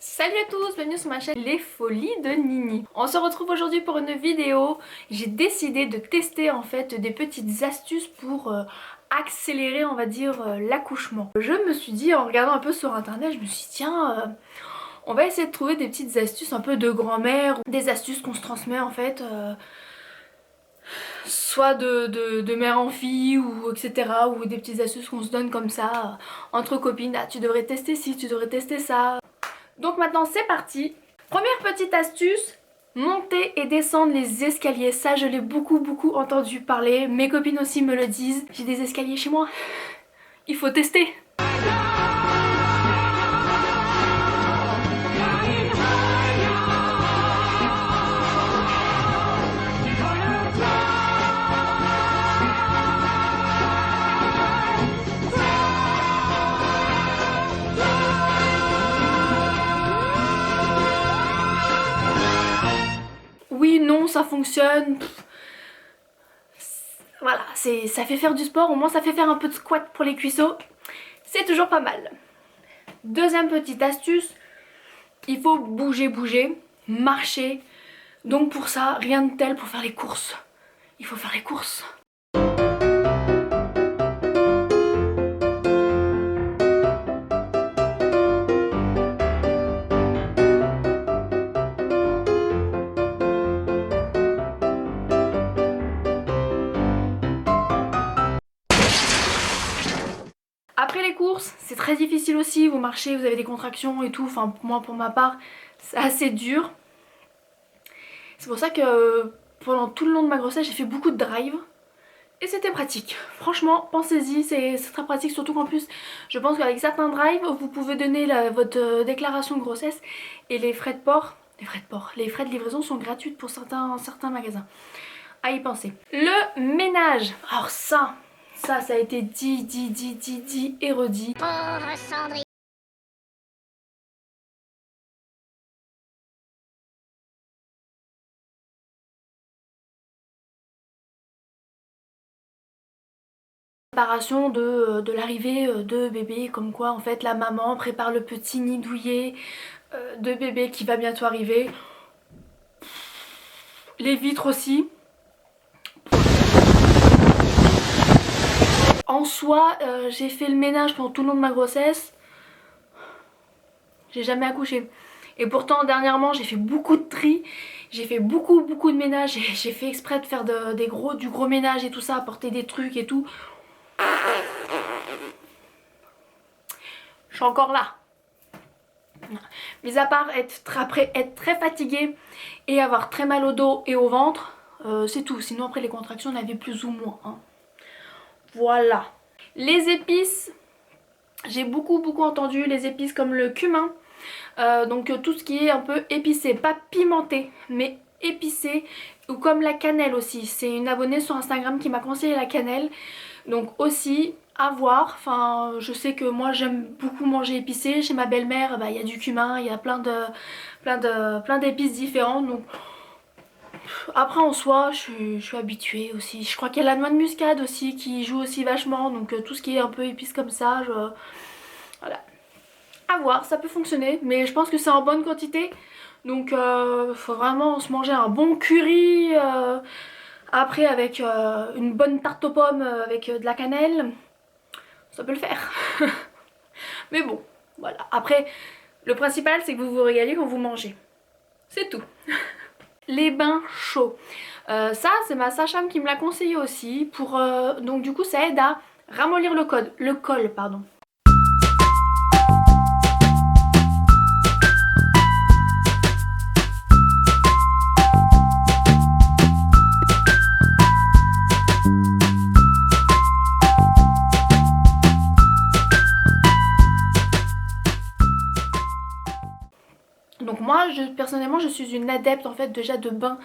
Salut à tous, bienvenue sur ma chaîne Les Folies de Nini. On se retrouve aujourd'hui pour une vidéo. J'ai décidé de tester en fait des petites astuces pour accélérer on va dire l'accouchement. Je me suis dit en regardant un peu sur internet, je me suis dit tiens on va essayer de trouver des petites astuces un peu de grand-mère, des astuces qu'on se transmet en fait soit de mère en fille ou etc. ou des petites astuces qu'on se donne comme ça entre copines. Ah tu devrais tester ci, tu devrais tester ça. Donc maintenant c'est parti. Première petite astuce, monter et descendre les escaliers. Ça je l'ai beaucoup entendu parler. Mes copines aussi me le disent. J'ai des escaliers chez moi. Il faut tester. Oui, non, ça fonctionne. Voilà, ça fait faire du sport, au moins ça fait faire un peu de squat pour les cuisseaux. C'est toujours pas mal. Deuxième petite astuce, il faut bouger, marcher. Donc pour ça, rien de tel pour faire les courses. Il faut faire les courses. Après les courses, c'est très difficile aussi, vous marchez, vous avez des contractions et tout, enfin moi pour ma part, c'est assez dur. C'est pour ça que pendant tout le long de ma grossesse, j'ai fait beaucoup de drive et c'était pratique. Franchement, pensez-y, c'est très pratique, surtout qu'en plus, je pense qu'avec certains drives, vous pouvez donner votre déclaration de grossesse et les frais de port, les frais de livraison sont gratuits pour certains magasins. À y penser. Le ménage, alors ça a été dit et redit. Pauvre Sandrine. Préparation de l'arrivée de bébé, comme quoi en fait la maman prépare le petit nid douillet de bébé qui va bientôt arriver. Les vitres aussi. En soi, j'ai fait le ménage pendant tout le long de ma grossesse. J'ai jamais accouché. Et pourtant dernièrement j'ai fait beaucoup de tri. J'ai fait beaucoup de ménage. J'ai fait exprès de faire du gros ménage et tout ça, apporter des trucs et tout. Je suis encore là. Mis à part après être très fatiguée et avoir très mal au dos et au ventre, c'est tout. Sinon après les contractions on avait plus ou moins. Hein. Voilà. Les épices, j'ai beaucoup entendu les épices comme le cumin. Donc tout ce qui est un peu épicé, pas pimenté, mais épicé. Ou comme la cannelle aussi. C'est une abonnée sur Instagram qui m'a conseillé la cannelle. Donc aussi à voir, enfin je sais que moi j'aime beaucoup manger épicé, chez ma belle-mère il y a du cumin, il y a plein d'épices différentes, donc après en soi je suis habituée aussi. Je crois qu'il y a la noix de muscade aussi qui joue aussi vachement, donc tout ce qui est un peu épice comme ça, voilà. À voir, ça peut fonctionner, mais je pense que c'est en bonne quantité, donc faut vraiment se manger un bon curry après avec une bonne tarte aux pommes avec de la cannelle. Ça peut le faire. Mais bon, voilà. Après, le principal c'est que vous vous régalez quand vous mangez. C'est tout. Les bains chauds. Ça, c'est ma sage-femme qui me l'a conseillé aussi. Donc du coup, ça aide à ramollir le col, pardon. Donc moi personnellement je suis une adepte en fait déjà de bains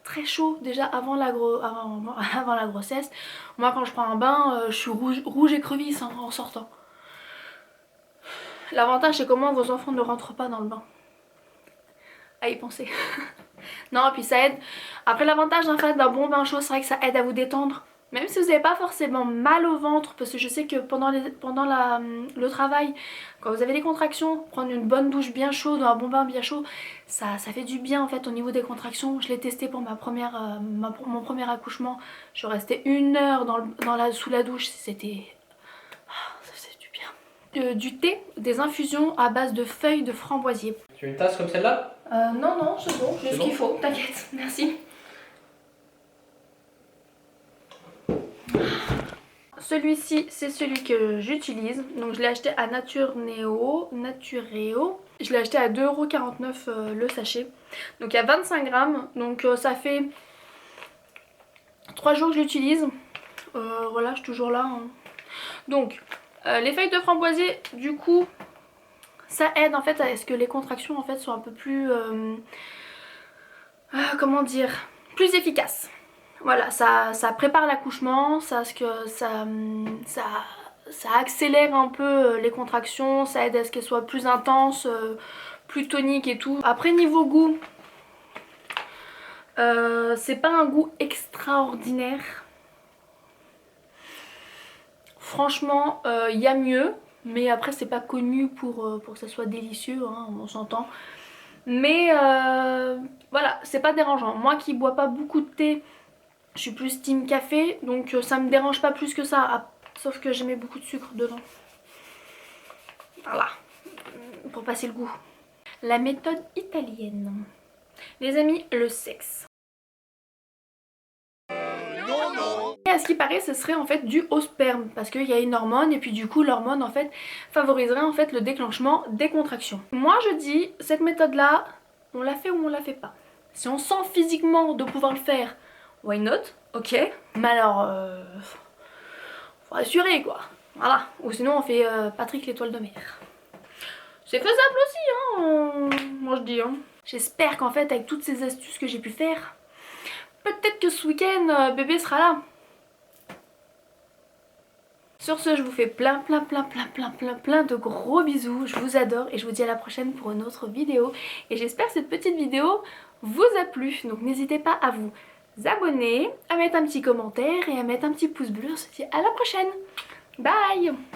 très chauds déjà avant la grossesse. Moi quand je prends un bain je suis rouge écrevisse hein, en sortant. L'avantage c'est que moi vos enfants ne rentrent pas dans le bain. À y penser. Non puis ça aide. Après l'avantage en fait d'un bon bain chaud c'est vrai que ça aide à vous détendre. Même si vous n'avez pas forcément mal au ventre, parce que je sais que pendant le travail, quand vous avez des contractions, prendre une bonne douche bien chaude, un bon bain bien chaud, ça fait du bien en fait au niveau des contractions. Je l'ai testé pour mon premier accouchement. Je restais 1 heure sous la douche, c'était... ça faisait du bien. Du thé, des infusions à base de feuilles de framboisier. Tu veux une tasse comme celle-là? Non, c'est bon, j'ai ce qu'il faut, t'inquiète, merci. Celui-ci, c'est celui que j'utilise. Donc je l'ai acheté à Natureo. Je l'ai acheté à 2,49 € le sachet. Donc il y a 25 grammes. Donc ça fait 3 jours que je l'utilise. Voilà, je suis toujours là. Hein. Donc les feuilles de framboisier, du coup, ça aide en fait à ce que les contractions en fait soient un peu plus... comment dire, plus efficaces. Voilà, ça prépare l'accouchement, ça accélère un peu les contractions, ça aide à ce qu'elles soient plus intenses, plus toniques et tout. Après niveau goût, c'est pas un goût extraordinaire. Franchement, il y a mieux, mais après c'est pas connu pour que ça soit délicieux, hein, on s'entend. Mais voilà, c'est pas dérangeant. Moi qui bois pas beaucoup de thé, je suis plus team café, donc ça me dérange pas plus que ça, sauf que je mets beaucoup de sucre dedans. Voilà, pour passer le goût. La méthode italienne. Les amis, le sexe. Et à ce qui paraît, ce serait en fait dû au sperme, parce qu'il y a une hormone, et puis du coup l'hormone en fait favoriserait en fait le déclenchement des contractions. Moi je dis, cette méthode là, on la fait ou on la fait pas. Si on sent physiquement de pouvoir le faire, why not? Ok, mais alors faut assurer quoi, voilà, ou sinon on fait Patrick l'étoile de mer. C'est faisable aussi hein, moi je dis hein. J'espère qu'en fait avec toutes ces astuces que j'ai pu faire, peut-être que ce week-end bébé sera là. Sur ce, je vous fais plein de gros bisous, je vous adore et je vous dis à la prochaine pour une autre vidéo. Et j'espère que cette petite vidéo vous a plu, donc n'hésitez pas à vous abonner, à mettre un petit commentaire et à mettre un petit pouce bleu. On se dit à la prochaine, bye.